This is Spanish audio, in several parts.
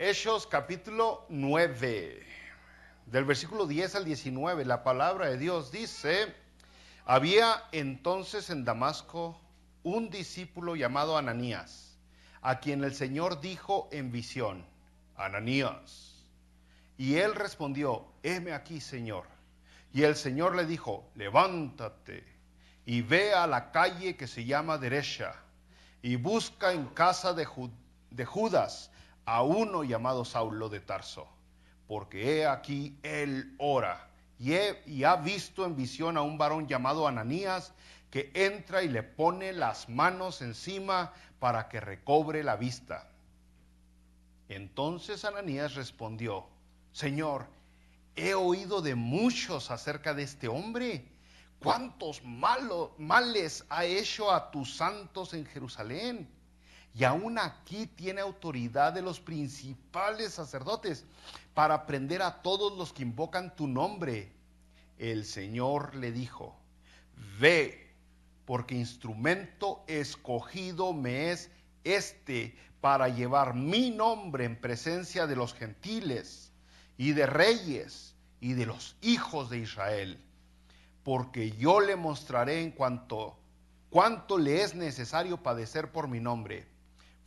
Hechos capítulo 9, del versículo 10 al 19, la palabra de Dios dice: había entonces en Damasco un discípulo llamado Ananías, a quien el Señor dijo en visión: Ananías. Y él respondió: heme aquí, Señor. Y el Señor le dijo: levántate y ve a la calle que se llama Derecha, y busca en casa de Judas a uno llamado Saulo de Tarso, porque he aquí él ora, y ha visto en visión a un varón llamado Ananías, que entra y le pone las manos encima para que recobre la vista. Entonces Ananías respondió: Señor, he oído de muchos acerca de este hombre, cuántos males ha hecho a tus santos en Jerusalén. Y aún aquí tiene autoridad de los principales sacerdotes para prender a todos los que invocan tu nombre. El Señor le dijo: ve, porque instrumento escogido me es este para llevar mi nombre en presencia de los gentiles y de reyes y de los hijos de Israel, porque yo le mostraré en cuanto le es necesario padecer por mi nombre.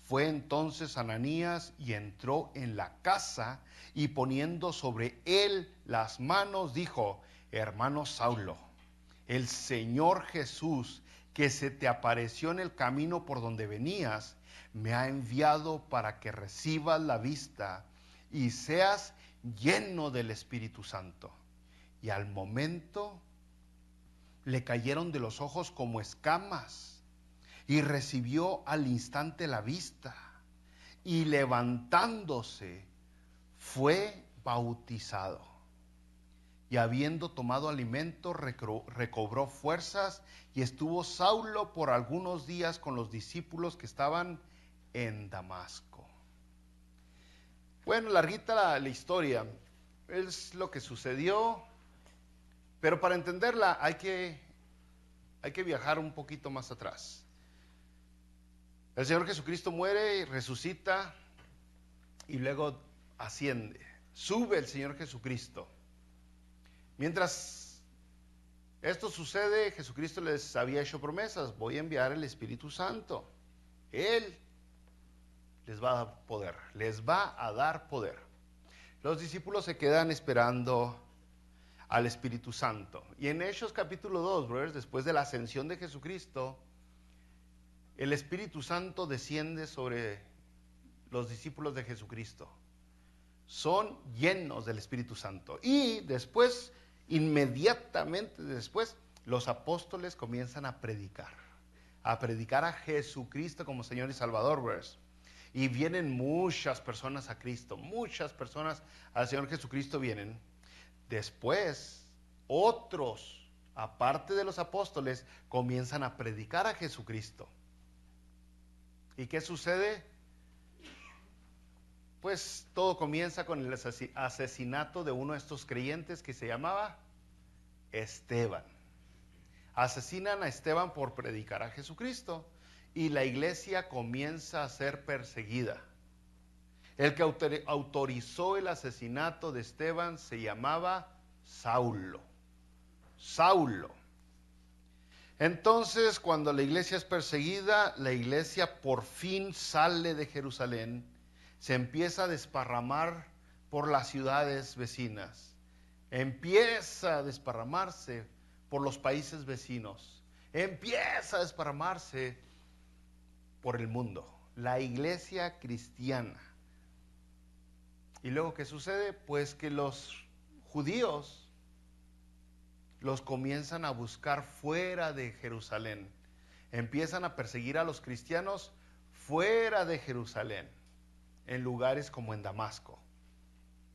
Fue entonces Ananías y entró en la casa, y poniendo sobre él las manos dijo: hermano Saulo, el Señor Jesús, que se te apareció en el camino por donde venías, me ha enviado para que recibas la vista y seas lleno del Espíritu Santo. Y al momento le cayeron de los ojos como escamas, y recibió al instante la vista, y levantándose fue bautizado. Y habiendo tomado alimento, recobró fuerzas, y estuvo Saulo por algunos días con los discípulos que estaban en Damasco. Bueno, larguita la historia, es lo que sucedió, pero para entenderla hay que viajar un poquito más atrás. El Señor Jesucristo muere y resucita, y luego asciende. Sube el Señor Jesucristo. Mientras esto sucede, Jesucristo les había hecho promesas: voy a enviar el Espíritu Santo. Él les va a dar poder, les va a dar poder. Los discípulos se quedan esperando al Espíritu Santo. Y en Hechos capítulo 2, brothers, después de la ascensión de Jesucristo, el Espíritu Santo desciende sobre los discípulos de Jesucristo. Son llenos del Espíritu Santo. Y después, inmediatamente después, los apóstoles comienzan a predicar a Jesucristo como Señor y Salvador, brothers. Y vienen muchas personas a Cristo, muchas personas al Señor Jesucristo vienen. Después, otros, aparte de los apóstoles, comienzan a predicar a Jesucristo. ¿Y qué sucede? Pues todo comienza con el asesinato de uno de estos creyentes que se llamaba Esteban. Asesinan a Esteban por predicar a Jesucristo, y la iglesia comienza a ser perseguida. El que autorizó el asesinato de Esteban se llamaba Saulo. Saulo. Entonces, cuando la iglesia es perseguida, la iglesia por fin sale de Jerusalén, se empieza a desparramar por las ciudades vecinas, empieza a desparramarse por los países vecinos, empieza a desparramarse por el mundo, la iglesia cristiana. ¿Y luego qué sucede? Pues que los judíos los comienzan a buscar fuera de Jerusalén. Empiezan a perseguir a los cristianos fuera de Jerusalén, en lugares como en Damasco,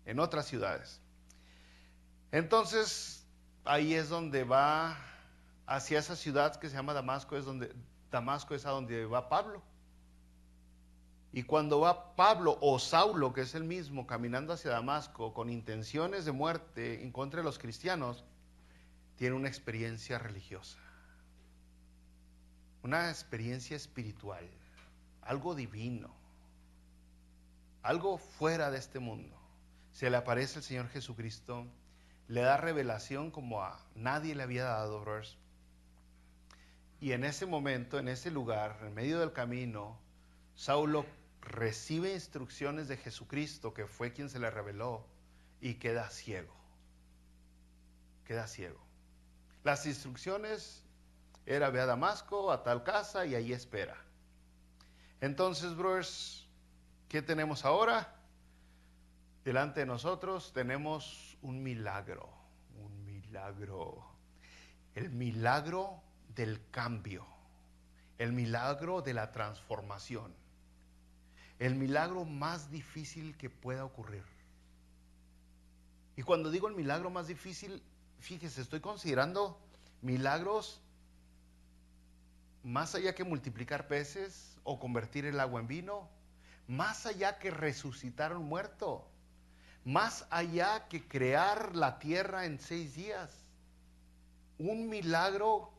en otras ciudades. Entonces, ahí es donde va, hacia esa ciudad que se llama Damasco, Damasco es a donde va Pablo. Y cuando va Pablo o Saulo, que es el mismo, caminando hacia Damasco con intenciones de muerte en contra de los cristianos, tiene una experiencia religiosa, una experiencia espiritual, algo divino. algo fuera de este mundo. Se le aparece el Señor Jesucristo, le da revelación como a nadie le había dado, brothers. Y en ese momento, en ese lugar, en medio del camino, Saulo recibe instrucciones de Jesucristo, que fue quien se le reveló, y queda ciego. Queda ciego. Las instrucciones era: ve a Damasco, a tal casa, y ahí espera. Entonces, brothers, ¿qué tenemos ahora? Delante de nosotros tenemos un milagro. Un milagro. El milagro del cambio. El milagro de la transformación. El milagro más difícil que pueda ocurrir. Y cuando digo el milagro más difícil, fíjese, estoy considerando milagros más allá que multiplicar peces o convertir el agua en vino, más allá que resucitar a un muerto, más allá que crear la tierra en 6 días. Un milagro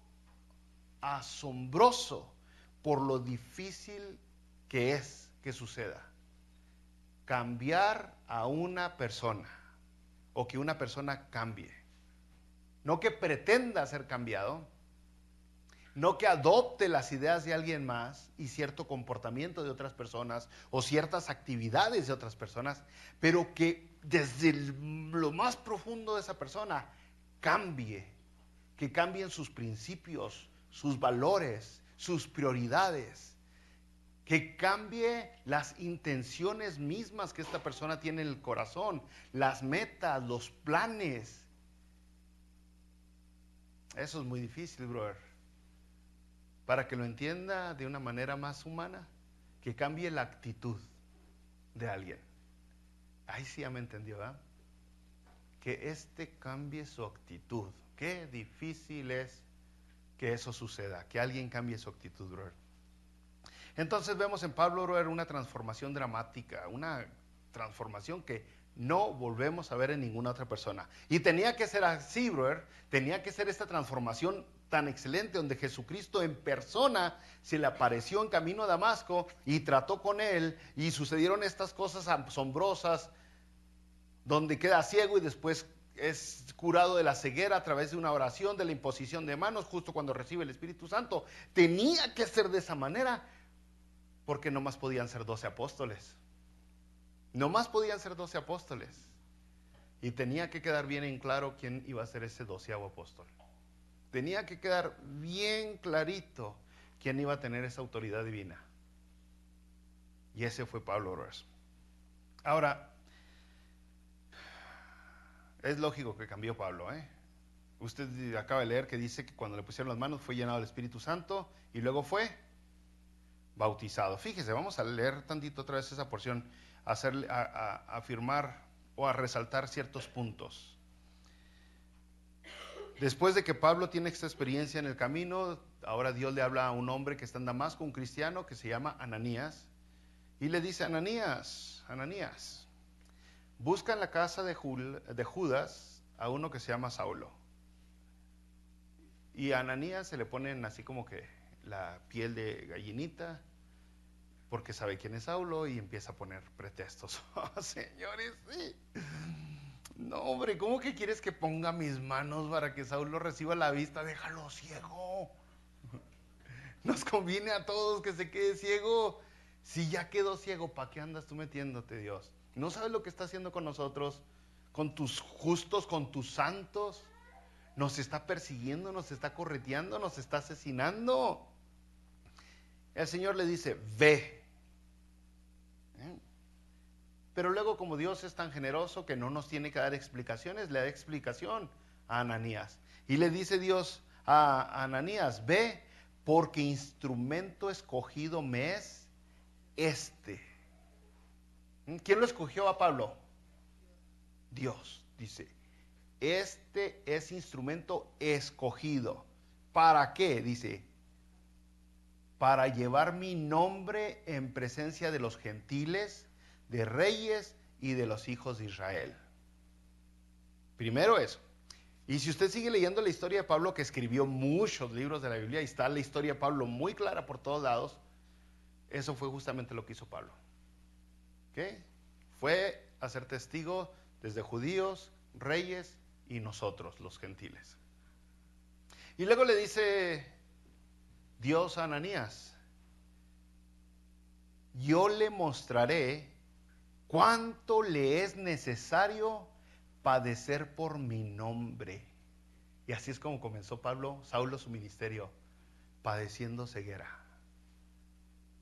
asombroso por lo difícil que es que suceda. Cambiar a una persona, o que una persona cambie. No que pretenda ser cambiado, no que adopte las ideas de alguien más y cierto comportamiento de otras personas o ciertas actividades de otras personas, pero que desde lo más profundo de esa persona cambie, que cambien sus principios, sus valores, sus prioridades, que cambie las intenciones mismas que esta persona tiene en el corazón, las metas, los planes. Eso es muy difícil, brother. Para que lo entienda de una manera más humana, que cambie la actitud de alguien. Ahí sí ya me entendió, ¿verdad? Que cambie su actitud. Qué difícil es que eso suceda, que alguien cambie su actitud, brother. Entonces vemos en Pablo, brother, una transformación dramática, una transformación que no volvemos a ver en ninguna otra persona. Y tenía que ser así, brother. Tenía que ser esta transformación tan excelente, donde Jesucristo en persona se le apareció en camino a Damasco y trató con él, y sucedieron estas cosas asombrosas, donde queda ciego y después es curado de la ceguera a través de una oración, de la imposición de manos, justo cuando recibe el Espíritu Santo. Tenía que ser de esa manera, porque no más podían ser 12 apóstoles. No más podían ser 12 apóstoles. Y tenía que quedar bien en claro quién iba a ser ese 12º apóstol. Tenía que quedar bien clarito quién iba a tener esa autoridad divina. Y ese fue Pablo, brothers. Ahora, es lógico que cambió Pablo, ¿eh? Usted acaba de leer que dice que cuando le pusieron las manos fue llenado del Espíritu Santo y luego fue bautizado. Fíjese, vamos a leer tantito otra vez esa porción, a afirmar o a resaltar ciertos puntos. Después de que Pablo tiene esta experiencia en el camino, ahora Dios le habla a un hombre que está en Damasco, un cristiano que se llama Ananías, y le dice: Ananías, Ananías, busca en la casa de Judas a uno que se llama Saulo. Y a Ananías se le ponen así como que la piel de gallinita, porque sabe quién es Saulo, y empieza a poner pretextos. Oh, señores, sí. No, hombre, ¿cómo que quieres que ponga mis manos para que Saulo reciba la vista? Déjalo ciego. Nos conviene a todos que se quede ciego. Si ya quedó ciego, ¿para qué andas tú metiéndote, Dios? ¿No sabes lo que está haciendo con nosotros? Con tus justos, con tus santos. Nos está persiguiendo, nos está correteando, nos está asesinando. El Señor le dice: ve. Pero luego, como Dios es tan generoso que no nos tiene que dar explicaciones, le da explicación a Ananías. Y le dice Dios a Ananías: ve, porque instrumento escogido me es este. ¿Quién lo escogió a Pablo? Dios, dice. Este es instrumento escogido. ¿Para qué? Dice: para llevar mi nombre en presencia de los gentiles, de reyes y de los hijos de Israel. Primero eso. Y si usted sigue leyendo la historia de Pablo, que escribió muchos libros de la Biblia, y está la historia de Pablo muy clara por todos lados, eso fue justamente lo que hizo Pablo. ¿Okay? Fue a ser testigo desde judíos, reyes y nosotros, los gentiles. Y luego le dice Dios a Ananías, yo le mostraré cuánto le es necesario padecer por mi nombre. Y así es como comenzó Saulo su ministerio, padeciendo ceguera.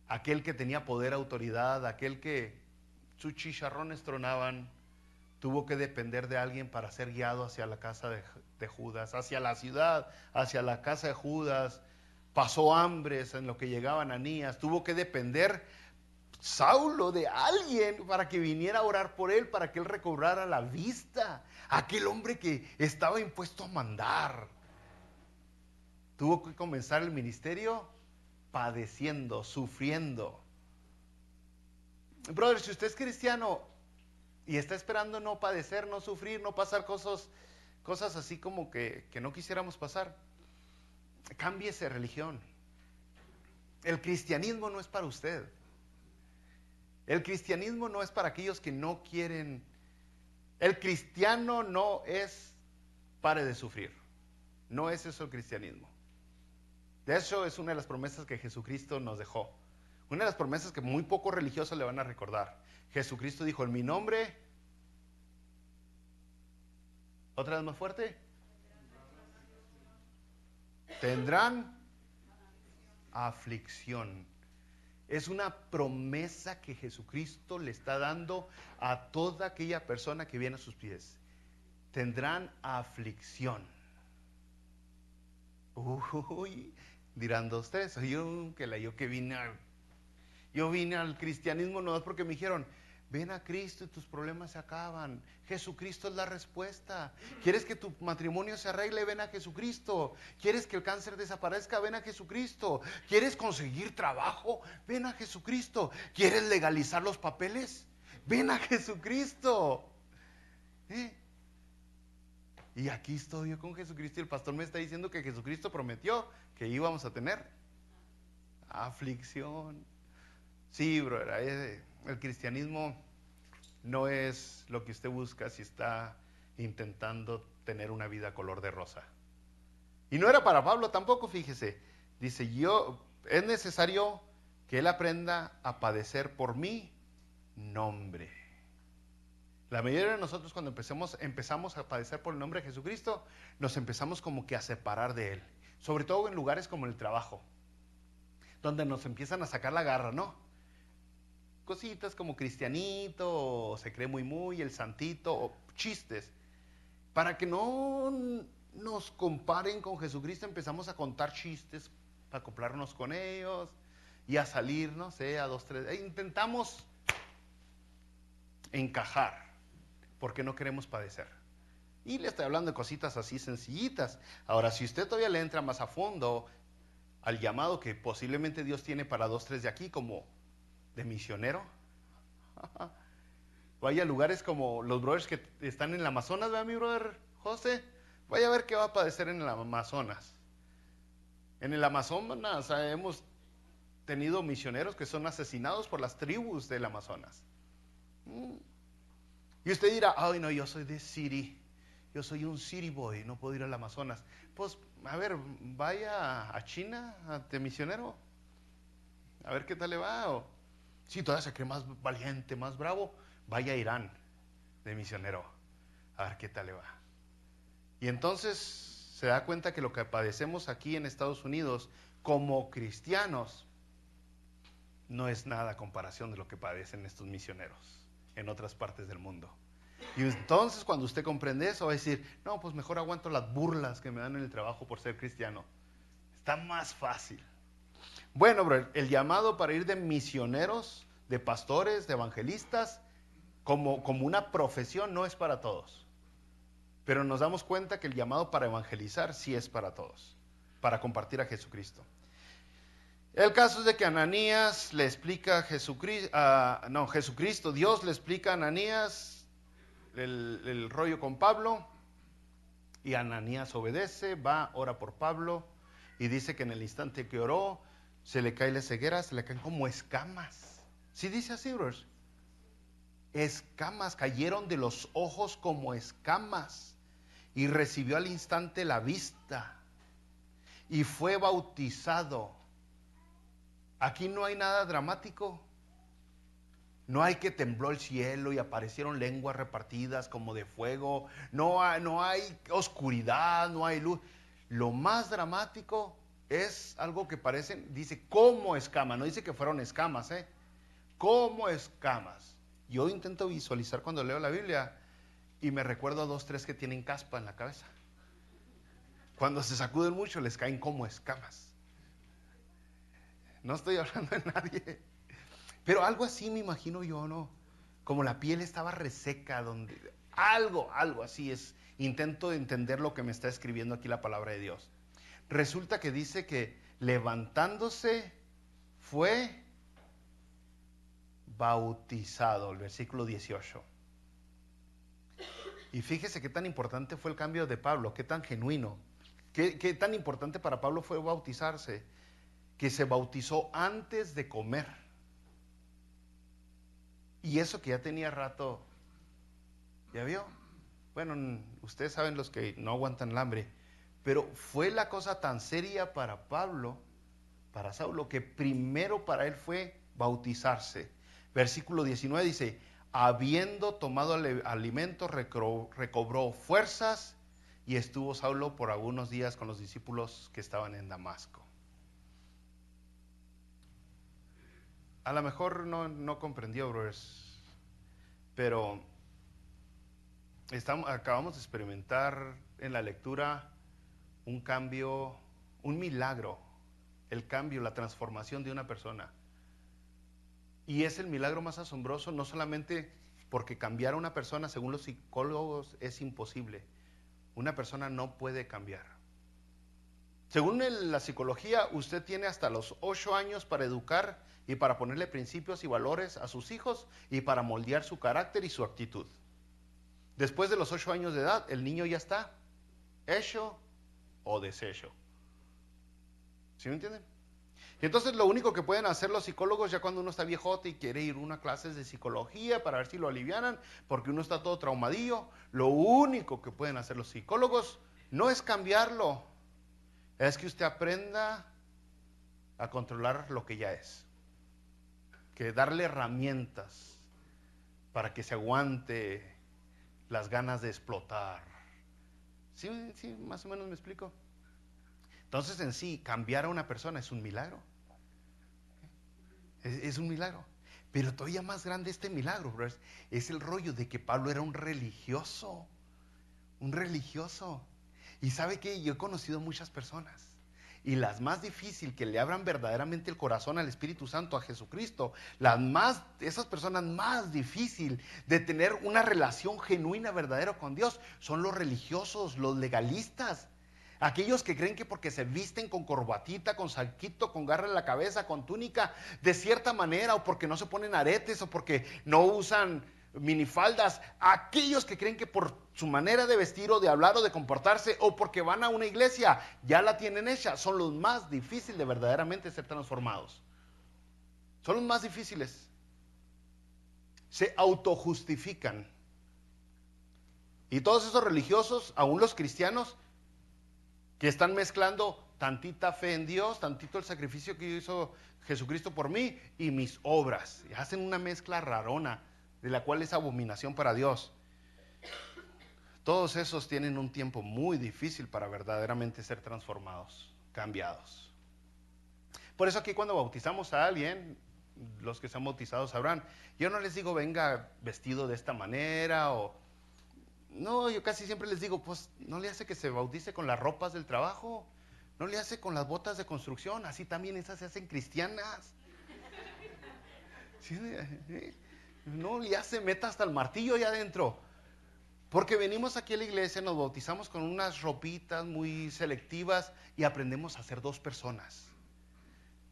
Aquel que tenía poder, autoridad, aquel que sus chicharrones tronaban, tuvo que depender de alguien para ser guiado hacia la casa de Judas, hacia la ciudad, hacia la casa de Judas. Pasó hambres en lo que llegaba Ananías, tuvo que depender Saulo de alguien para que viniera a orar por él, para que él recobrara la vista. Aquel hombre que estaba impuesto a mandar. Tuvo que comenzar el ministerio padeciendo, sufriendo. Brother, si usted es cristiano y está esperando no padecer, no sufrir, no pasar cosas así como que no quisiéramos pasar, cámbiese de religión. El cristianismo no es para usted. El cristianismo no es para aquellos que no quieren. El cristiano no es pare de sufrir. No es eso el cristianismo. De hecho, es una de las promesas que Jesucristo nos dejó. Una de las promesas que muy pocos religiosos le van a recordar. Jesucristo dijo, en mi nombre, otra vez más fuerte, tendrán aflicción. Es una promesa que Jesucristo le está dando a toda aquella persona que viene a sus pies. Tendrán aflicción. Uy, dirán ustedes, yo vine al cristianismo no es porque me dijeron, ven a Cristo y tus problemas se acaban. Jesucristo es la respuesta. ¿Quieres que tu matrimonio se arregle? Ven a Jesucristo. ¿Quieres que el cáncer desaparezca? Ven a Jesucristo. ¿Quieres conseguir trabajo? Ven a Jesucristo. ¿Quieres legalizar los papeles? Ven a Jesucristo. Y aquí estoy yo con Jesucristo y el pastor me está diciendo que Jesucristo prometió que íbamos a tener aflicción. Sí, brother, el cristianismo no es lo que usted busca si está intentando tener una vida color de rosa. Y no era para Pablo tampoco, fíjese. Dice, es necesario que él aprenda a padecer por mi nombre. La mayoría de nosotros cuando empezamos a padecer por el nombre de Jesucristo, nos empezamos como que a separar de él. Sobre todo en lugares como el trabajo, donde nos empiezan a sacar la garra, ¿no? Cositas como cristianito, o se cree muy, el santito, o chistes. Para que no nos comparen con Jesucristo, empezamos a contar chistes para acoplarnos con ellos y a salir, no sé, a 2, 3. Intentamos encajar porque no queremos padecer. Y le estoy hablando de cositas así sencillitas. Ahora, si usted todavía le entra más a fondo al llamado que posiblemente Dios tiene para 2, 3 de aquí, como de misionero, vaya a lugares como los brothers que están en el Amazonas, ¿verdad, mi brother José? Vaya a ver qué va a padecer en el Amazonas. En el Amazonas hemos tenido misioneros que son asesinados por las tribus del Amazonas. Y usted dirá, ay no, yo soy de City, yo soy un City boy, no puedo ir al Amazonas. Pues, a ver, vaya a China, de misionero, a ver qué tal le va. O, si todavía se cree más valiente, más bravo, vaya a Irán, de misionero, a ver qué tal le va. Y entonces se da cuenta que lo que padecemos aquí en Estados Unidos, como cristianos, no es nada a comparación de lo que padecen estos misioneros en otras partes del mundo. Y entonces cuando usted comprende eso va a decir, no, pues mejor aguanto las burlas que me dan en el trabajo por ser cristiano. Está más fácil. Bueno, bro, el llamado para ir de misioneros, de pastores, de evangelistas, como una profesión no es para todos. Pero nos damos cuenta que el llamado para evangelizar sí es para todos, para compartir a Jesucristo. El caso es de que Ananías le explica a Jesucristo, Dios le explica a Ananías el rollo con Pablo, y Ananías obedece, va, ora por Pablo, y dice que en el instante que oró, se le cae la ceguera, se le caen como escamas. ¿Sí dice así, brothers? escamas, cayeron de los ojos como escamas, y recibió al instante la vista, y fue bautizado. Aquí no hay nada dramático. No hay que tembló el cielo y aparecieron lenguas repartidas como de fuego. No hay oscuridad, no hay luz. Lo más dramático es algo que parecen, dice, como escamas. No dice que fueron escamas, como escamas. Yo intento visualizar cuando leo la Biblia y me recuerdo a 2, 3 que tienen caspa en la cabeza. Cuando se sacuden mucho les caen como escamas. No estoy hablando de nadie. Pero algo así me imagino yo, ¿no? Como la piel estaba reseca, algo así es. Intento entender lo que me está escribiendo aquí la palabra de Dios. Resulta que dice que levantándose fue bautizado, el versículo 18. Y fíjese qué tan importante fue el cambio de Pablo, qué tan genuino, qué tan importante para Pablo fue bautizarse, que se bautizó antes de comer. Y eso que ya tenía rato, ¿ya vio? Bueno, ustedes saben los que no aguantan el hambre, pero fue la cosa tan seria para Pablo, para Saulo, que primero para él fue bautizarse. Versículo 19 dice, habiendo tomado alimento, recobró fuerzas y estuvo Saulo por algunos días con los discípulos que estaban en Damasco. A lo mejor no comprendió, brothers, pero acabamos de experimentar en la lectura un cambio, un milagro, el cambio, la transformación de una persona. Y es el milagro más asombroso, no solamente porque cambiar a una persona, según los psicólogos, es imposible. Una persona no puede cambiar. Según la psicología, usted tiene hasta los 8 años para educar y para ponerle principios y valores a sus hijos y para moldear su carácter y su actitud. Después de los 8 años de edad, el niño ya está hecho o deshecho. ¿Sí me entienden? Y entonces lo único que pueden hacer los psicólogos ya cuando uno está viejote y quiere ir a una clase de psicología para ver si lo alivianan, porque uno está todo traumadillo, lo único que pueden hacer los psicólogos no es cambiarlo, es que usted aprenda a controlar lo que ya es. Que darle herramientas para que se aguante las ganas de explotar. ¿Sí, más o menos me explico? Entonces en sí, cambiar a una persona es un milagro. Es un milagro. Pero todavía más grande este milagro, bro, es el rollo de que Pablo era un religioso. Un religioso. Y sabe que yo he conocido muchas personas. Y las más difíciles que le abran verdaderamente el corazón al Espíritu Santo, a Jesucristo, esas personas más difíciles de tener una relación genuina, verdadera con Dios, son los religiosos, los legalistas. Aquellos que creen que porque se visten con corbatita, con saquito, con garra en la cabeza, con túnica, de cierta manera, o porque no se ponen aretes, o porque no usan minifaldas, aquellos que creen que por su manera de vestir o de hablar o de comportarse o porque van a una iglesia ya la tienen hecha, son los más difíciles de verdaderamente ser transformados. Son los más difíciles. Se autojustifican. Y todos esos religiosos, aún los cristianos, que están mezclando tantita fe en Dios, tantito el sacrificio que hizo Jesucristo por mí y mis obras, y hacen una mezcla rarona, de la cual es abominación para Dios. Todos esos tienen un tiempo muy difícil para verdaderamente ser transformados, cambiados. Por eso aquí cuando bautizamos a alguien, los que se han bautizado sabrán, yo no les digo venga vestido de esta manera o... No, yo casi siempre les digo, pues no le hace que se bautice con las ropas del trabajo, no le hace con las botas de construcción, así también esas se hacen cristianas. ¿Sí? No, ya se meta hasta el martillo allá adentro. Porque venimos aquí a la iglesia, nos bautizamos con unas ropitas muy selectivas y aprendemos a ser dos personas.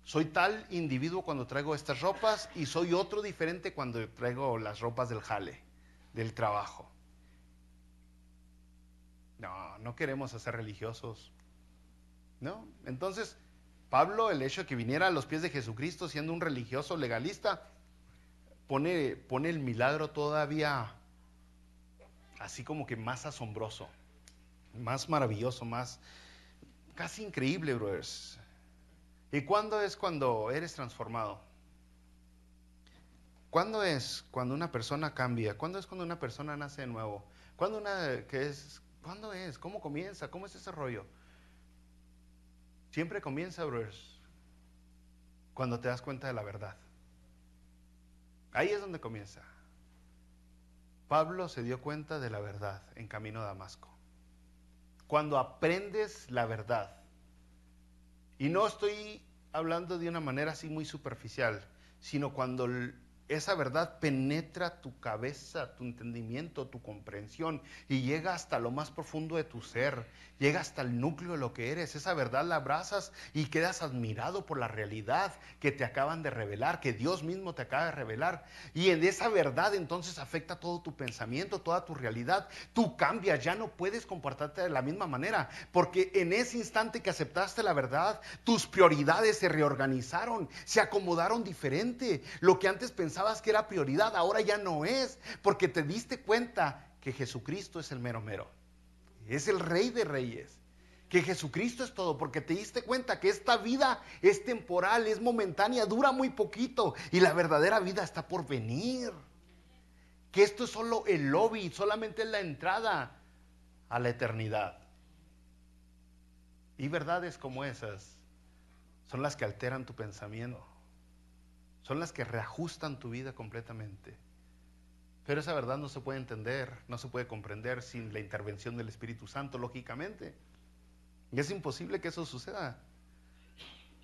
Soy tal individuo cuando traigo estas ropas y soy otro diferente cuando traigo las ropas del jale, del trabajo. No queremos ser religiosos. ¿No? Entonces, Pablo, el hecho de que viniera a los pies de Jesucristo siendo un religioso legalista, pone el milagro todavía así como que más asombroso, más maravilloso, más casi increíble, brothers. ¿Y cuándo es cuando eres transformado? ¿Cuándo es cuando una persona cambia? ¿Cuándo es cuando una persona nace de nuevo? ¿Cuándo es? ¿Cómo comienza? ¿Cómo es ese rollo? Siempre comienza, brothers, cuando te das cuenta de la verdad. Ahí es donde comienza. Pablo se dio cuenta de la verdad en camino a Damasco. Cuando aprendes la verdad, y no estoy hablando de una manera así muy superficial, sino cuando esa verdad penetra tu cabeza, tu entendimiento, tu comprensión y llega hasta lo más profundo de tu ser, llega hasta el núcleo de lo que eres. Esa verdad la abrazas y quedas admirado por la realidad que te acaban de revelar, que Dios mismo te acaba de revelar. Y en esa verdad entonces afecta todo tu pensamiento, toda tu realidad. Tú cambias, ya no puedes comportarte de la misma manera, porque en ese instante que aceptaste la verdad, tus prioridades se reorganizaron, se acomodaron diferente. Lo que antes pensabas que era prioridad, ahora ya no es, porque te diste cuenta que Jesucristo es el mero mero, es el Rey de Reyes, que Jesucristo es todo, porque te diste cuenta que esta vida es temporal, es momentánea, dura muy poquito y la verdadera vida está por venir, que esto es solo el lobby, solamente es la entrada a la eternidad. Y verdades como esas son las que alteran tu pensamiento, son las que reajustan tu vida completamente. Pero esa verdad no se puede entender, no se puede comprender sin la intervención del Espíritu Santo, lógicamente. Y es imposible que eso suceda.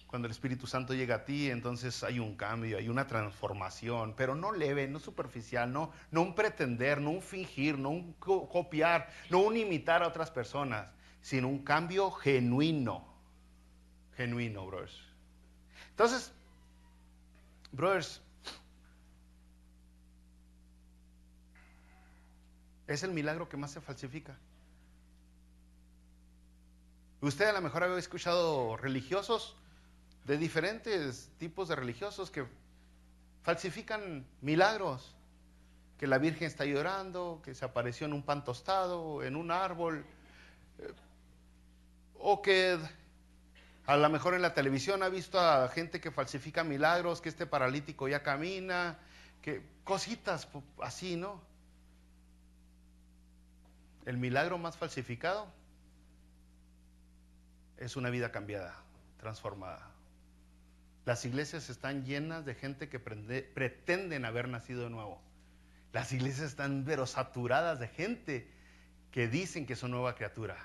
Cuando el Espíritu Santo llega a ti, entonces hay un cambio, hay una transformación, pero no leve, no superficial, no un pretender, no un fingir, no un copiar, no un imitar a otras personas, sino un cambio genuino, brothers. Entonces, brothers, es el milagro que más se falsifica. Usted a lo mejor había escuchado religiosos, de diferentes tipos de religiosos, que falsifican milagros, que la Virgen está llorando, que se apareció en un pan tostado, en un árbol, o que a lo mejor en la televisión ha visto a gente que falsifica milagros, que este paralítico ya camina, que cositas así, ¿no? El milagro más falsificado es una vida cambiada, transformada. Las iglesias están llenas de gente que pretenden haber nacido de nuevo. Las iglesias están pero saturadas de gente que dicen que son nueva criatura.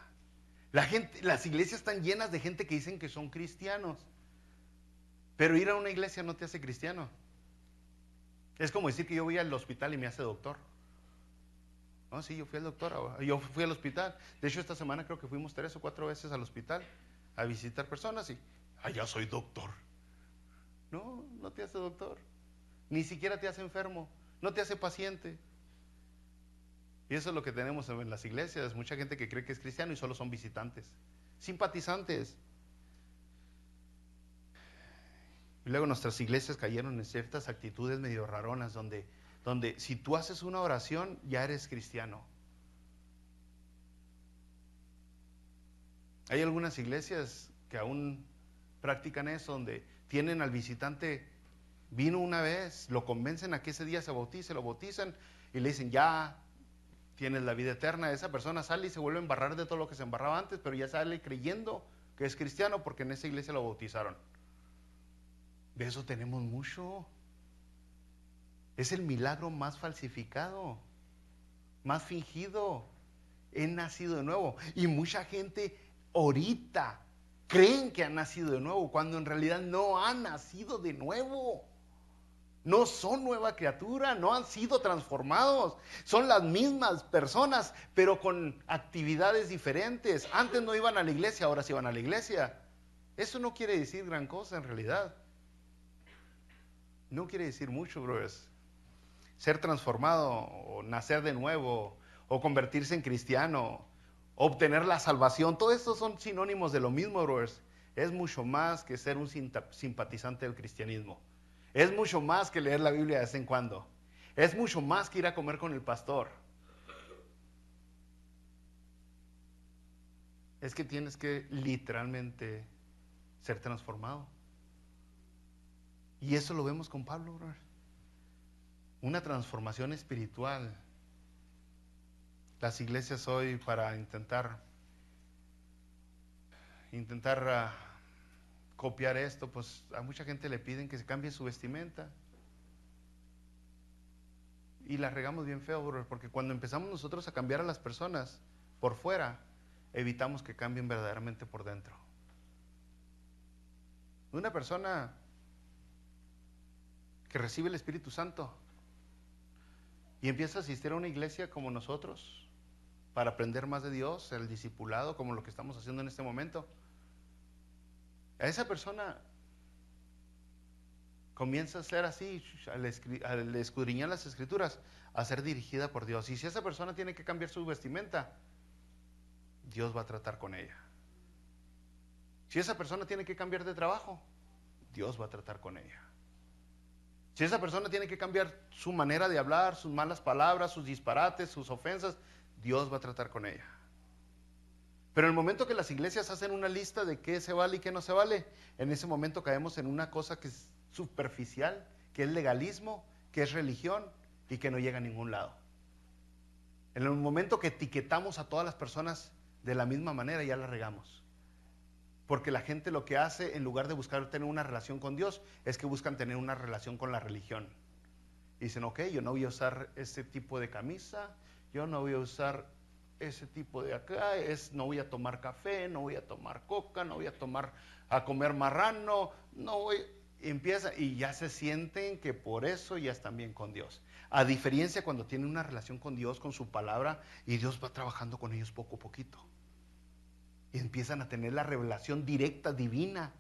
Las iglesias están llenas de gente que dicen que son cristianos. Pero ir a una iglesia no te hace cristiano. Es como decir que yo voy al hospital y me hace doctor. No, sí, yo fui al hospital. De hecho, esta semana creo que fuimos 3 o 4 veces al hospital a visitar personas y, ya soy doctor. No, no te hace doctor. Ni siquiera te hace enfermo. No te hace paciente. Y eso es lo que tenemos en las iglesias. Mucha gente que cree que es cristiano y solo son visitantes, simpatizantes. Y luego nuestras iglesias cayeron en ciertas actitudes medio raronas, donde si tú haces una oración, ya eres cristiano. Hay algunas iglesias que aún practican eso, donde tienen al visitante, vino una vez, lo convencen a que ese día se bautice, lo bautizan y le dicen, ya tienes la vida eterna. Esa persona sale y se vuelve a embarrar de todo lo que se embarraba antes, pero ya sale creyendo que es cristiano porque en esa iglesia lo bautizaron. De eso tenemos mucho. Es el milagro más falsificado, más fingido. He nacido de nuevo. Y mucha gente ahorita creen que han nacido de nuevo, cuando en realidad no han nacido de nuevo. No son nueva criatura, no han sido transformados. Son las mismas personas, pero con actividades diferentes. Antes no iban a la iglesia, ahora sí van a la iglesia. Eso no quiere decir gran cosa en realidad. No quiere decir mucho, brothers. Ser transformado, o nacer de nuevo, o convertirse en cristiano, obtener la salvación, todo esto son sinónimos de lo mismo, brothers. Es mucho más que ser un simpatizante del cristianismo. Es mucho más que leer la Biblia de vez en cuando. Es mucho más que ir a comer con el pastor. Es que tienes que literalmente ser transformado. Y eso lo vemos con Pablo, bro. Una transformación espiritual. Las iglesias hoy, para intentar copiar esto, pues a mucha gente le piden que se cambie su vestimenta. Y la regamos bien feo, bro, porque cuando empezamos nosotros a cambiar a las personas por fuera, evitamos que cambien verdaderamente por dentro. Una persona que recibe el Espíritu Santo y empieza a asistir a una iglesia como nosotros para aprender más de Dios, el discipulado, como lo que estamos haciendo en este momento, a esa persona comienza a ser así, al escudriñar las Escrituras, a ser dirigida por Dios. Y si esa persona tiene que cambiar su vestimenta, Dios va a tratar con ella. Si esa persona tiene que cambiar de trabajo, Dios va a tratar con ella. Si esa persona tiene que cambiar su manera de hablar, sus malas palabras, sus disparates, sus ofensas, Dios va a tratar con ella. Pero en el momento que las iglesias hacen una lista de qué se vale y qué no se vale, en ese momento caemos en una cosa que es superficial, que es legalismo, que es religión y que no llega a ningún lado. En el momento que etiquetamos a todas las personas de la misma manera, ya la regamos. Porque la gente lo que hace, en lugar de buscar tener una relación con Dios, es que buscan tener una relación con la religión. Y dicen, ok, yo no voy a usar ese tipo de camisa, yo no voy a usar ese tipo de acá, no voy a tomar café, no voy a tomar coca, no voy a comer marrano, no voy, empieza, y ya se sienten que por eso ya están bien con Dios. A diferencia cuando tienen una relación con Dios, con su palabra, y Dios va trabajando con ellos poco a poquito. Y empiezan a tener la revelación directa, divina.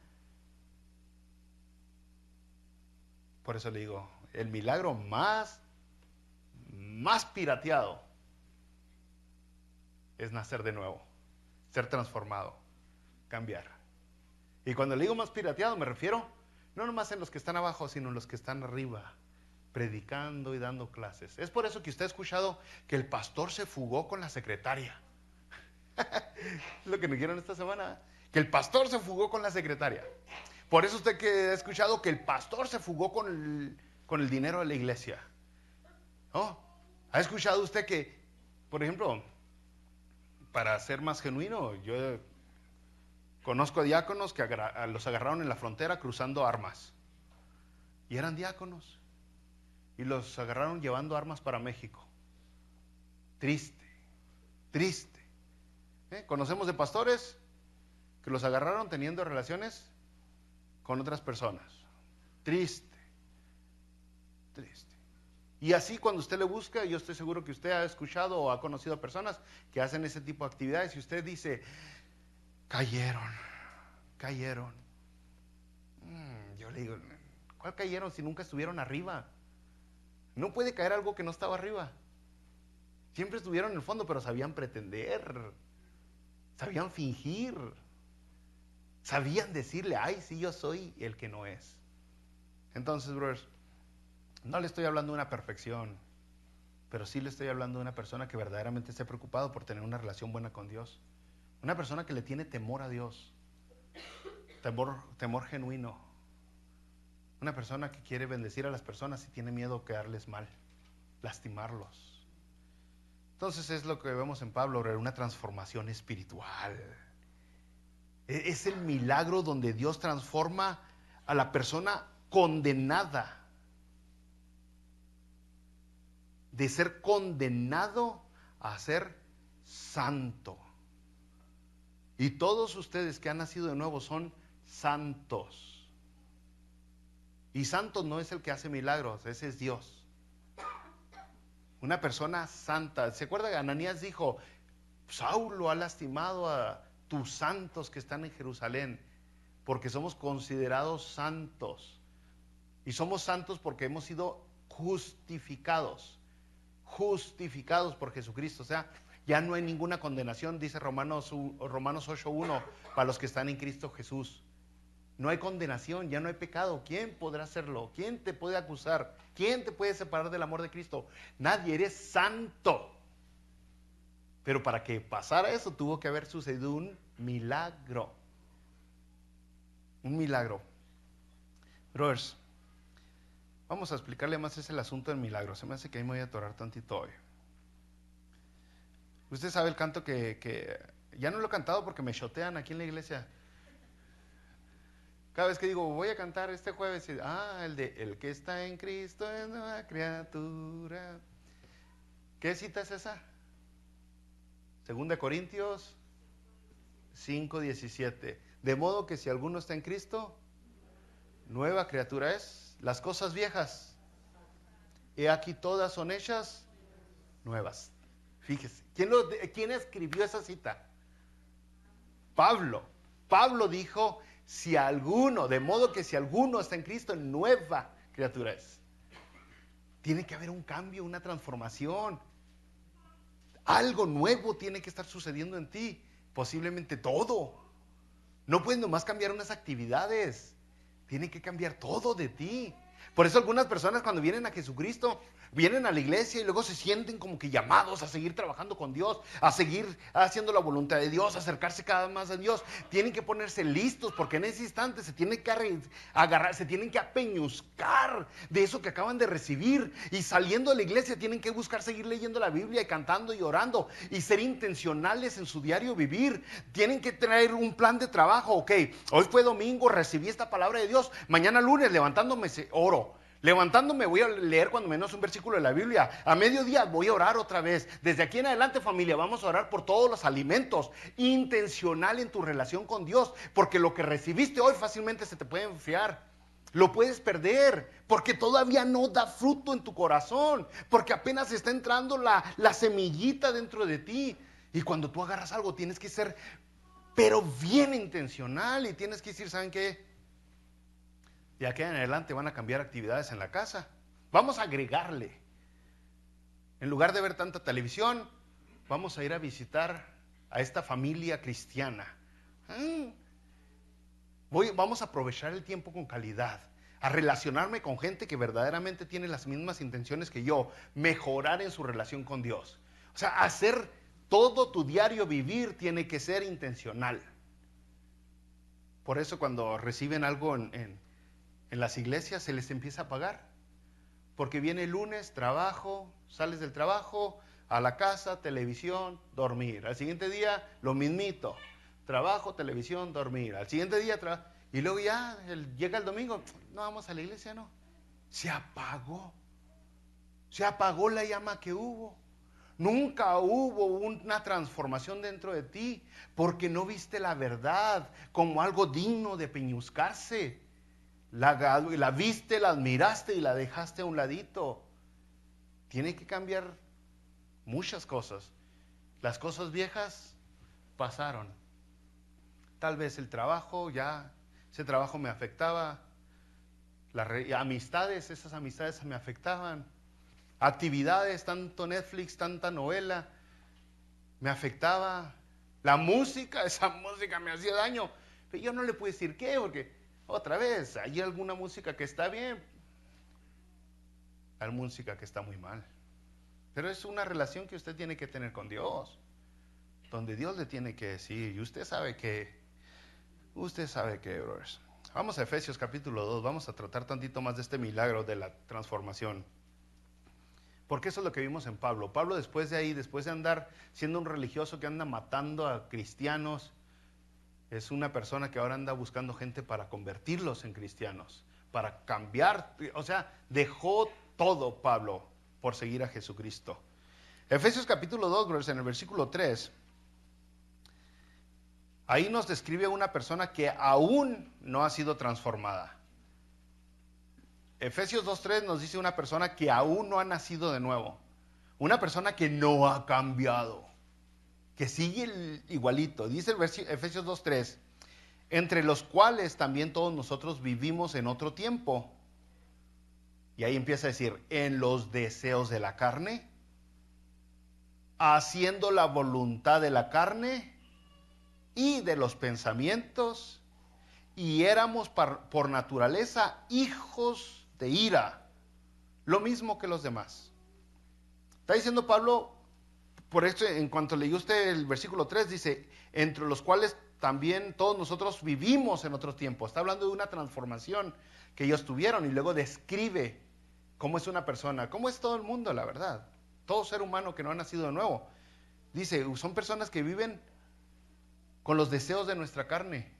Por eso le digo, el milagro más pirateado es nacer de nuevo, ser transformado, cambiar. Y cuando le digo más pirateado me refiero no nomás en los que están abajo, sino en los que están arriba, predicando y dando clases. Es por eso que usted ha escuchado que el pastor se fugó con la secretaria. Lo que me dijeron esta semana, que el pastor se fugó con la secretaria. Por eso usted que ha escuchado que el pastor se fugó con el dinero de la iglesia. ¿No? ¿Ha escuchado usted que, por ejemplo, para ser más genuino, yo conozco a diáconos que los agarraron en la frontera cruzando armas? Y eran diáconos. Y los agarraron llevando armas para México. Triste, triste. Conocemos de pastores que los agarraron teniendo relaciones con otras personas. Triste, triste. Y así cuando usted le busca, yo estoy seguro que usted ha escuchado o ha conocido a personas que hacen ese tipo de actividades y usted dice, cayeron. Yo le digo, ¿cuál cayeron si nunca estuvieron arriba? No puede caer algo que no estaba arriba. Siempre estuvieron en el fondo, pero sabían pretender, sabían fingir, sabían decirle, ay, sí, yo soy el que no es. Entonces, brothers, no le estoy hablando de una perfección, pero sí le estoy hablando de una persona que verdaderamente esté preocupado por tener una relación buena con Dios. Una persona que le tiene temor a Dios, temor genuino. Una persona que quiere bendecir a las personas y tiene miedo a quedarles mal, lastimarlos. Entonces es lo que vemos en Pablo, una transformación espiritual. Es el milagro donde Dios transforma a la persona condenada. De ser condenado a ser santo. Y todos ustedes que han nacido de nuevo son santos. Y santo no es el que hace milagros, ese es Dios. Una persona santa. ¿Se acuerda que Ananías dijo, Saulo ha lastimado a tus santos que están en Jerusalén? Porque somos considerados santos. Y somos santos porque hemos sido justificados por Jesucristo. O sea, ya no hay ninguna condenación, dice Romanos 8:1, para los que están en Cristo Jesús. No hay condenación, ya no hay pecado. ¿Quién podrá hacerlo? ¿Quién te puede acusar? ¿Quién te puede separar del amor de Cristo? Nadie, eres santo. Pero para que pasara eso tuvo que haber sucedido un milagro. Un milagro. Brothers, vamos a explicarle más ese el asunto del milagro. Se me hace que ahí me voy a atorar tantito hoy. Usted sabe el canto que ya no lo he cantado porque me chotean aquí en la iglesia. Cada vez que digo, voy a cantar este jueves, el de el que está en Cristo es nueva criatura. ¿Qué cita es esa? 2 Corintios 5:17. De modo que si alguno está en Cristo, nueva criatura es. Las cosas viejas, he aquí todas son hechas nuevas. Fíjese, ¿quién escribió esa cita? Pablo. Pablo dijo, de modo que si alguno está en Cristo, nueva criatura es. Tiene que haber un cambio, una transformación. Algo nuevo tiene que estar sucediendo en ti. Posiblemente todo. No puedes nomás cambiar unas actividades. Tiene que cambiar todo de ti. Por eso algunas personas cuando vienen a Jesucristo, vienen a la iglesia y luego se sienten como que llamados a seguir trabajando con Dios, a seguir haciendo la voluntad de Dios, a acercarse cada vez más a Dios. Tienen que ponerse listos porque en ese instante se tienen que agarrar, se tienen que apeñuscar de eso que acaban de recibir. Y saliendo de la iglesia tienen que buscar seguir leyendo la Biblia y cantando y orando y ser intencionales en su diario vivir. Tienen que traer un plan de trabajo. Ok, hoy fue domingo, recibí esta palabra de Dios. Mañana lunes levantándome oro. Levantándome voy a leer cuando menos un versículo de la Biblia. A mediodía voy a orar otra vez. Desde aquí en adelante, familia, vamos a orar por todos los alimentos. Intencional en tu relación con Dios, porque lo que recibiste hoy fácilmente se te puede enfriar. Lo puedes perder, porque todavía no da fruto en tu corazón, porque apenas está entrando la semillita dentro de ti. Y cuando tú agarras algo tienes que ser, pero bien intencional, y tienes que decir, ¿saben qué? De aquí en adelante van a cambiar actividades en la casa. Vamos a agregarle. En lugar de ver tanta televisión, vamos a ir a visitar a esta familia cristiana. Vamos a aprovechar el tiempo con calidad, a relacionarme con gente que verdaderamente tiene las mismas intenciones que yo, mejorar en su relación con Dios. O sea, hacer todo tu diario vivir tiene que ser intencional. Por eso cuando reciben algo en las iglesias se les empieza a pagar, porque viene el lunes, trabajo, sales del trabajo, a la casa, televisión, dormir. Al siguiente día, lo mismito, trabajo, televisión, dormir. Al siguiente día, y luego ya llega el domingo, no vamos a la iglesia, no. Se apagó la llama que hubo. Nunca hubo una transformación dentro de ti, porque no viste la verdad como algo digno de peñuscarse. La viste, la admiraste y la dejaste a un ladito. Tiene que cambiar muchas cosas. Las cosas viejas pasaron. Tal vez el trabajo, ese trabajo me afectaba. Amistades, esas amistades me afectaban. Actividades, tanto Netflix, tanta novela, me afectaba. La música, esa música me hacía daño. Pero yo no le puedo decir qué, porque otra vez, hay alguna música que está bien, hay música que está muy mal. Pero es una relación que usted tiene que tener con Dios, donde Dios le tiene que decir, y usted sabe que, brothers. Vamos a Efesios capítulo 2, vamos a tratar tantito más de este milagro de la transformación. Porque eso es lo que vimos en Pablo. Pablo después de andar siendo un religioso que anda matando a cristianos, es una persona que ahora anda buscando gente para convertirlos en cristianos, para cambiar, o sea, dejó todo Pablo por seguir a Jesucristo. Efesios capítulo 2, en el versículo 3, ahí nos describe una persona que aún no ha sido transformada. Efesios 2:3 nos dice una persona que aún no ha nacido de nuevo, una persona que no ha cambiado, que sigue igualito. Dice Efesios 2:3, entre los cuales también todos nosotros vivimos en otro tiempo. Y ahí empieza a decir, en los deseos de la carne, haciendo la voluntad de la carne y de los pensamientos, y éramos por naturaleza hijos de ira, lo mismo que los demás. Está diciendo Pablo, por esto en cuanto leyó usted el versículo 3, dice, entre los cuales también todos nosotros vivimos en otro tiempo. Está hablando de una transformación que ellos tuvieron y luego describe cómo es una persona, cómo es todo el mundo, la verdad. Todo ser humano que no ha nacido de nuevo. Dice, son personas que viven con los deseos de nuestra carne.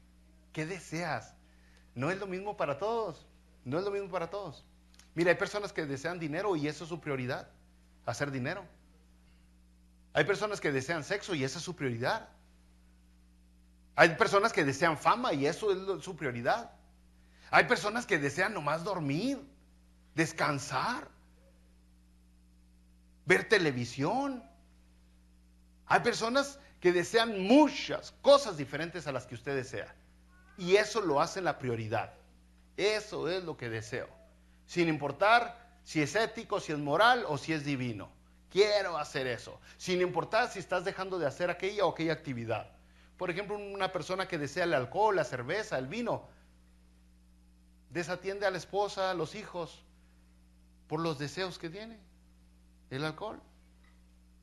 ¿Qué deseas? No es lo mismo para todos. No es lo mismo para todos. Mira, hay personas que desean dinero y eso es su prioridad, hacer dinero. Hay personas que desean sexo y esa es su prioridad. Hay personas que desean fama y eso es su prioridad. Hay personas que desean nomás dormir, descansar, ver televisión. Hay personas que desean muchas cosas diferentes a las que usted desea. Y eso lo hace la prioridad. Eso es lo que deseo. Sin importar si es ético, si es moral o si es divino. Quiero hacer eso. Sin importar si estás dejando de hacer aquella o aquella actividad. Por ejemplo, una persona que desea el alcohol, la cerveza, el vino, desatiende a la esposa, a los hijos, por los deseos que tiene. El alcohol.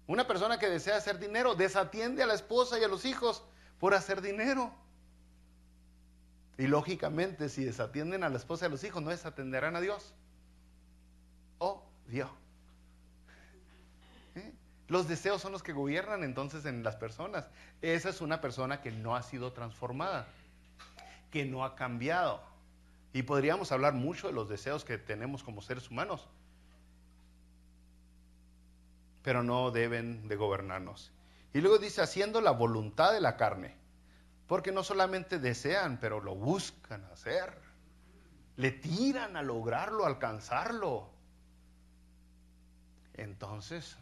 Una persona que desea hacer dinero, desatiende a la esposa y a los hijos por hacer dinero. Y lógicamente, si desatienden a la esposa y a los hijos, no desatenderán a Dios. Dios. Los deseos son los que gobiernan entonces en las personas. Esa es una persona que no ha sido transformada, que no ha cambiado. Y podríamos hablar mucho de los deseos que tenemos como seres humanos, pero no deben de gobernarnos. Y luego dice, haciendo la voluntad de la carne, porque no solamente desean, pero lo buscan hacer. Le tiran a lograrlo, a alcanzarlo. Entonces,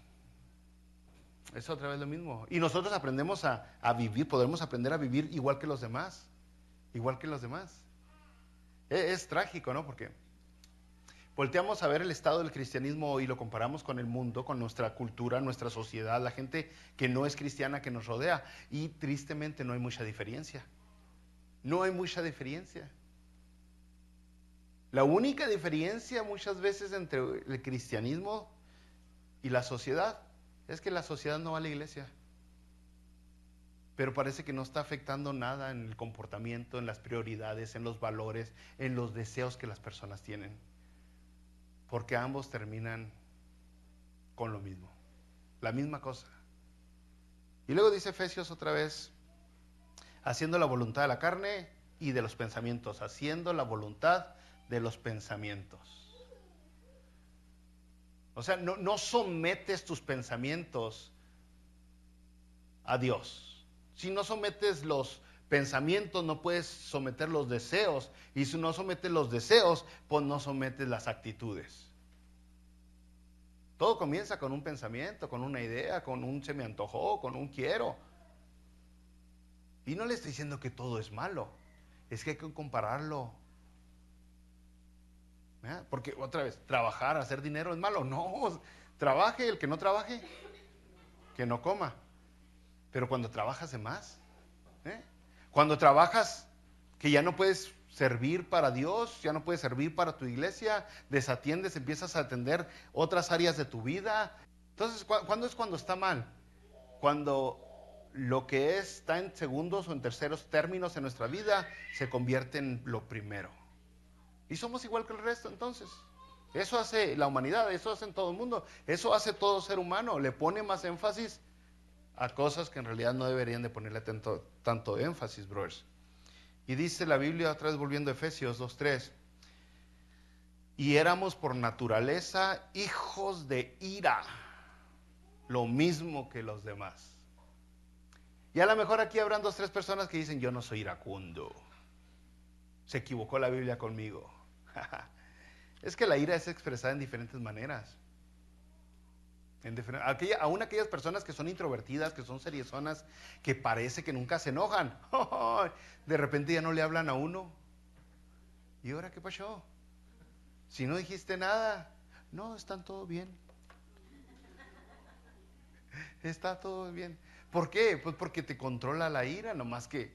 es otra vez lo mismo. Y nosotros aprendemos a vivir, podemos aprender a vivir igual que los demás. Igual que los demás. Es trágico, ¿no? Porque volteamos a ver el estado del cristianismo y lo comparamos con el mundo, con nuestra cultura, nuestra sociedad, la gente que no es cristiana que nos rodea. Y tristemente no hay mucha diferencia. No hay mucha diferencia. La única diferencia muchas veces entre el cristianismo y la sociedad es que la sociedad no va a la iglesia. Pero parece que no está afectando nada en el comportamiento, en las prioridades, en los valores, en los deseos que las personas tienen. Porque ambos terminan con lo mismo, la misma cosa. Y luego dice Efesios otra vez, haciendo la voluntad de la carne y de los pensamientos, haciendo la voluntad de los pensamientos. O sea, no sometes tus pensamientos a Dios. Si no sometes los pensamientos, no puedes someter los deseos. Y si no sometes los deseos, pues no sometes las actitudes. Todo comienza con un pensamiento, con una idea, con un se me antojó, con un quiero. Y no le estoy diciendo que todo es malo. Es que hay que compararlo. ¿Verdad? Porque otra vez, trabajar, hacer dinero es malo. No, trabaje, el que no trabaje, que no coma. Pero cuando trabajas de más, cuando trabajas que ya no puedes servir para Dios, ya no puedes servir para tu iglesia, desatiendes, empiezas a atender otras áreas de tu vida. Entonces, ¿cuándo es cuando está mal? Cuando lo que está en segundos o en terceros términos en nuestra vida se convierte en lo primero. Y somos igual que el resto entonces. Eso hace la humanidad, eso hace en todo el mundo, eso hace todo ser humano, le pone más énfasis a cosas que en realidad no deberían de ponerle tanto énfasis, brothers. Y dice la Biblia, otra vez volviendo a Efesios 2:3, y éramos por naturaleza hijos de ira, lo mismo que los demás. Y a lo mejor aquí habrán 2 o 3 personas que dicen, yo no soy iracundo, se equivocó la Biblia conmigo. Es que la ira es expresada en diferentes maneras. Aún aquellas personas que son introvertidas, que son seriezonas, que parece que nunca se enojan, de repente ya no le hablan a uno. ¿Y ahora qué pasó? Si no dijiste nada. No, están todo bien. Está todo bien. ¿Por qué? Pues porque te controla la ira, nomás que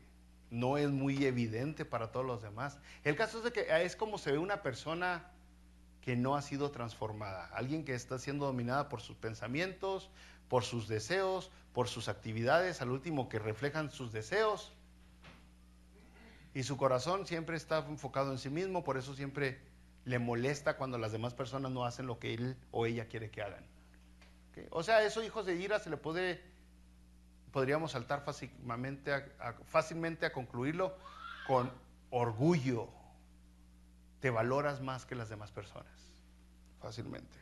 no es muy evidente para todos los demás. El caso es de que es como se ve una persona que no ha sido transformada, alguien que está siendo dominada por sus pensamientos, por sus deseos, por sus actividades, al último que reflejan sus deseos, y su corazón siempre está enfocado en sí mismo, por eso siempre le molesta cuando las demás personas no hacen lo que él o ella quiere que hagan. ¿Okay? O sea, eso, hijos de ira, se le podríamos saltar fácilmente a concluirlo con orgullo. Te valoras más que las demás personas, fácilmente.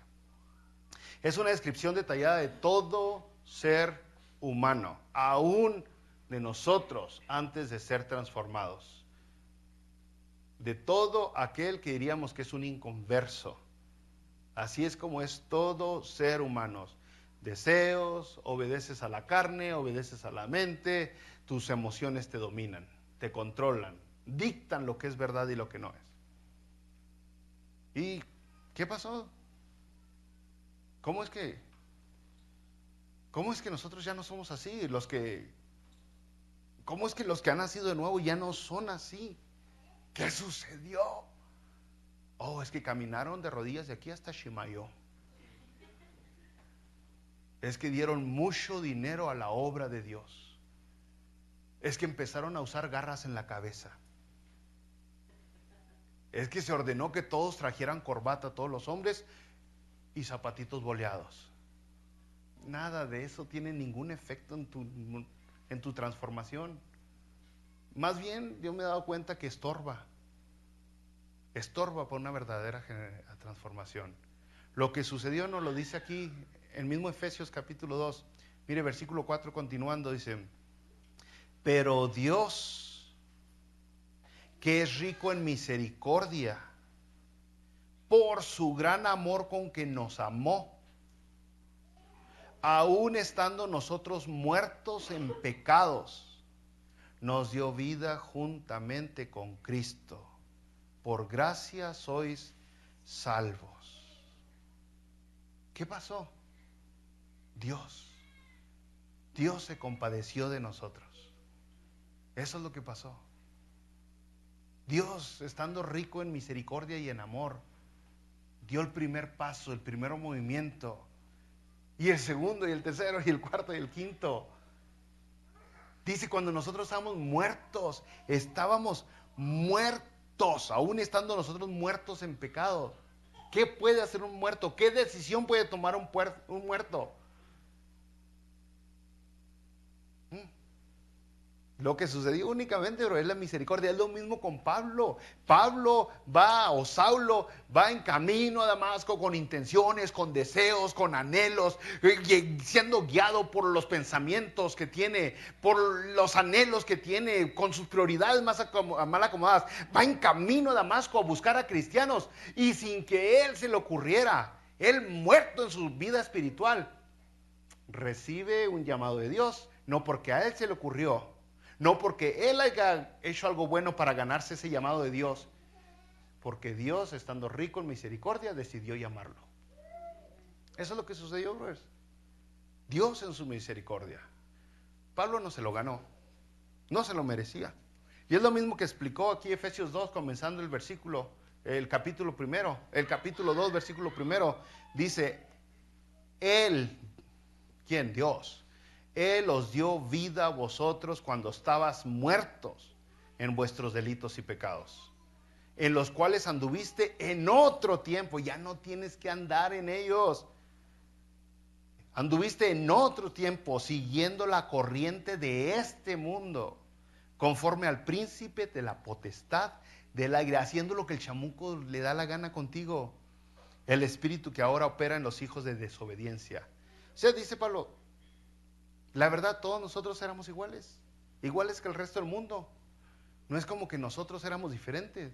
Es una descripción detallada de todo ser humano, aún de nosotros antes de ser transformados. De todo aquel que diríamos que es un inconverso. Así es como es todo ser humano. Deseos, obedeces a la carne, obedeces a la mente, tus emociones te dominan, te controlan, dictan lo que es verdad y lo que no es. ¿Y qué pasó? ¿Cómo es que nosotros ya no somos así? ¿Cómo es que los que han nacido de nuevo ya no son así? ¿Qué sucedió? Oh, es que caminaron de rodillas de aquí hasta Shimayo. Es que dieron mucho dinero a la obra de Dios. Es que empezaron a usar garras en la cabeza. Es que se ordenó que todos trajeran corbata, todos los hombres, y zapatitos boleados. Nada de eso tiene ningún efecto en tu transformación. Más bien, yo me he dado cuenta que estorba para una verdadera transformación. Lo que sucedió nos lo dice aquí, el mismo Efesios capítulo 2. Mire, versículo 4 continuando, dice: pero Dios, que es rico en misericordia, por su gran amor con que nos amó, aun estando nosotros muertos en pecados, nos dio vida juntamente con Cristo. Por gracia sois salvos. ¿Qué pasó? Dios se compadeció de nosotros. Eso es lo que pasó. Dios, estando rico en misericordia y en amor, dio el primer paso, el primer movimiento, y el segundo, y el tercero, y el cuarto, y el quinto. Dice, cuando nosotros estábamos muertos, aún estando nosotros muertos en pecado. ¿Qué puede hacer un muerto? ¿Qué decisión puede tomar un muerto? Lo que sucedió únicamente, pero es la misericordia. Es lo mismo con Pablo. Saulo va en camino a Damasco con intenciones, con deseos, con anhelos, siendo guiado por los pensamientos que tiene, por los anhelos que tiene, con sus prioridades mal acomodadas. Va en camino a Damasco a buscar a cristianos, y sin que él se le ocurriera, él muerto en su vida espiritual, recibe un llamado de Dios, no porque a él se le ocurrió, no porque él haya hecho algo bueno para ganarse ese llamado de Dios, porque Dios, estando rico en misericordia, decidió llamarlo. Eso es lo que sucedió, brothers. Dios en su misericordia. Pablo no se lo ganó, no se lo merecía. Y es lo mismo que explicó aquí Efesios 2, comenzando el capítulo 2, versículo 1, dice, Él, ¿quién? Dios. Él os dio vida a vosotros cuando estabas muertos en vuestros delitos y pecados, en los cuales anduviste en otro tiempo. Ya no tienes que andar en ellos. Anduviste en otro tiempo siguiendo la corriente de este mundo, conforme al príncipe de la potestad del aire, haciendo lo que el chamuco le da la gana contigo, el espíritu que ahora opera en los hijos de desobediencia. O sea, dice Pablo, la verdad, todos nosotros éramos iguales que el resto del mundo. No es como que nosotros éramos diferentes,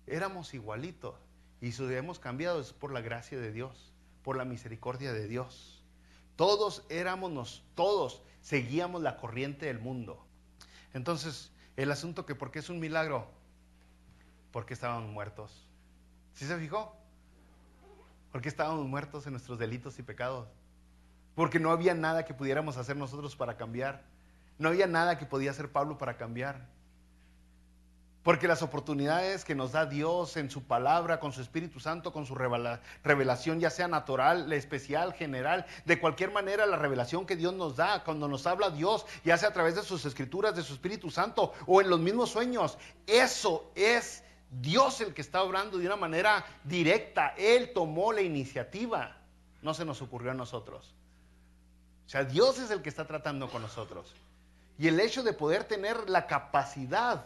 éramos igualitos. Y si hemos cambiado es por la gracia de Dios, por la misericordia de Dios. Todos seguíamos la corriente del mundo. Entonces, el asunto que ¿por qué es un milagro? Porque estábamos muertos. ¿Sí se fijó? Porque estábamos muertos en nuestros delitos y pecados. Porque no había nada que pudiéramos hacer nosotros para cambiar. No había nada que podía hacer Pablo para cambiar. Porque las oportunidades que nos da Dios en su palabra, con su Espíritu Santo, con su revelación, ya sea natural, especial, general, de cualquier manera la revelación que Dios nos da, cuando nos habla Dios, ya sea a través de sus escrituras, de su Espíritu Santo o en los mismos sueños, eso es Dios el que está obrando de una manera directa. Él tomó la iniciativa, no se nos ocurrió a nosotros. O sea, Dios es el que está tratando con nosotros. Y el hecho de poder tener la capacidad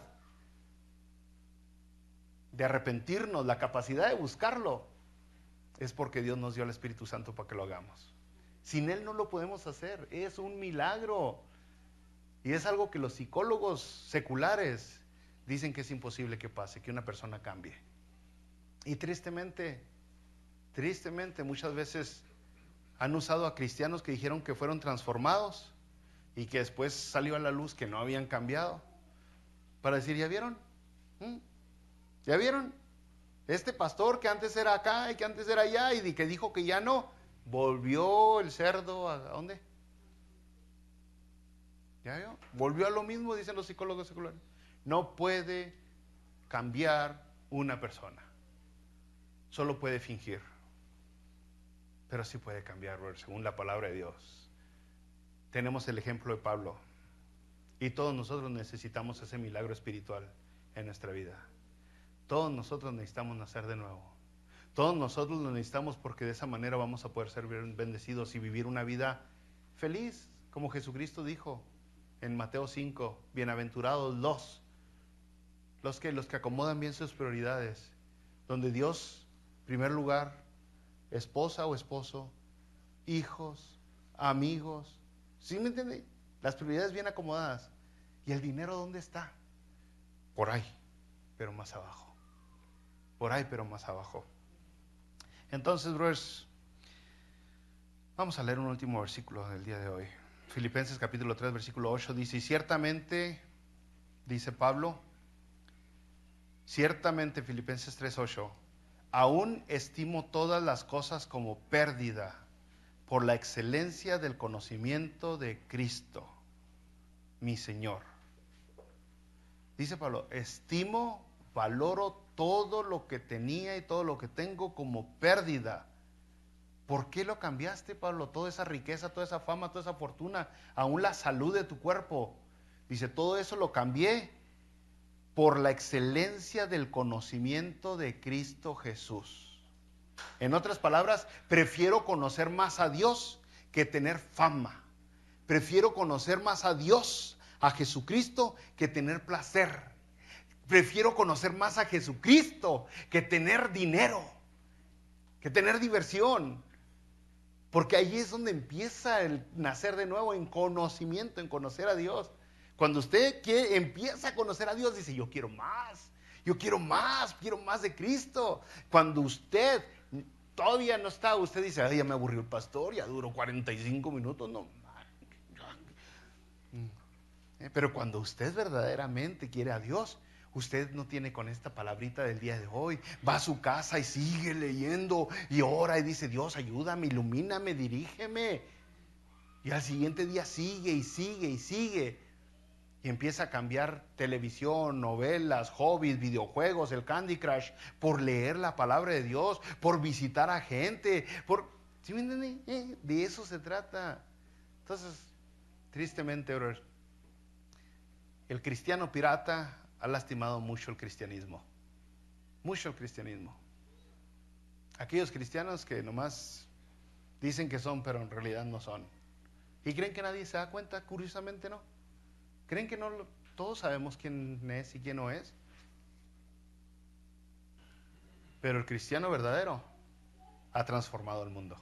de arrepentirnos, la capacidad de buscarlo, es porque Dios nos dio el Espíritu Santo para que lo hagamos. Sin Él no lo podemos hacer, es un milagro. Y es algo que los psicólogos seculares dicen que es imposible que pase, que una persona cambie. Y tristemente, muchas veces han usado a cristianos que dijeron que fueron transformados y que después salió a la luz que no habían cambiado, para decir, ¿ya vieron? ¿Ya vieron? Este pastor que antes era acá y que antes era allá y que dijo que ya no, volvió el cerdo ¿a dónde? ¿Ya vio? Volvió a lo mismo, dicen los psicólogos seculares. No puede cambiar una persona. Solo puede fingir. Pero sí puede cambiar, según la palabra de Dios. Tenemos el ejemplo de Pablo. Y todos nosotros necesitamos ese milagro espiritual en nuestra vida. Todos nosotros necesitamos nacer de nuevo. Todos nosotros lo necesitamos porque de esa manera vamos a poder ser bendecidos y vivir una vida feliz, como Jesucristo dijo en Mateo 5, bienaventurados los que acomodan bien sus prioridades, donde Dios, en primer lugar, esposa o esposo, hijos, amigos, ¿sí me entiende? Las prioridades bien acomodadas. ¿Y el dinero dónde está? Por ahí, pero más abajo. Por ahí, pero más abajo. Entonces, brothers, vamos a leer un último versículo del día de hoy. Filipenses capítulo 3, versículo 8 dice, y ciertamente, dice Pablo, ciertamente, Filipenses 3, 8, aún estimo todas las cosas como pérdida por la excelencia del conocimiento de Cristo, mi Señor. Dice Pablo, estimo, valoro todo lo que tenía y todo lo que tengo como pérdida. ¿Por qué lo cambiaste, Pablo? Toda esa riqueza, toda esa fama, toda esa fortuna, aún la salud de tu cuerpo. Dice, todo eso lo cambié por la excelencia del conocimiento de Cristo Jesús. En otras palabras, prefiero conocer más a Dios que tener fama. Prefiero conocer más a Dios, a Jesucristo, que tener placer. Prefiero conocer más a Jesucristo que tener dinero, que tener diversión. Porque ahí es donde empieza el nacer de nuevo en conocimiento, en conocer a Dios. Cuando usted empieza a conocer a Dios, dice, yo quiero más de Cristo. Cuando usted todavía no está, usted dice, ay, ya me aburrió el pastor, ya duró 45 minutos, no. Pero cuando usted verdaderamente quiere a Dios, usted no tiene con esta palabrita del día de hoy, va a su casa y sigue leyendo y ora y dice, Dios, ayúdame, ilumíname, dirígeme. Y al siguiente día sigue y sigue y sigue. Y empieza a cambiar televisión, novelas, hobbies, videojuegos, el Candy Crush, por leer la palabra de Dios, por visitar a gente, ¿sí me entienden? De eso se trata. Entonces, tristemente, bro, el cristiano pirata ha lastimado mucho el cristianismo. Mucho el cristianismo. Aquellos cristianos que nomás dicen que son, pero en realidad no son. ¿Y creen que nadie se da cuenta? Curiosamente no. ¿Creen que no todos sabemos quién es y quién no es? Pero el cristiano verdadero ha transformado el mundo.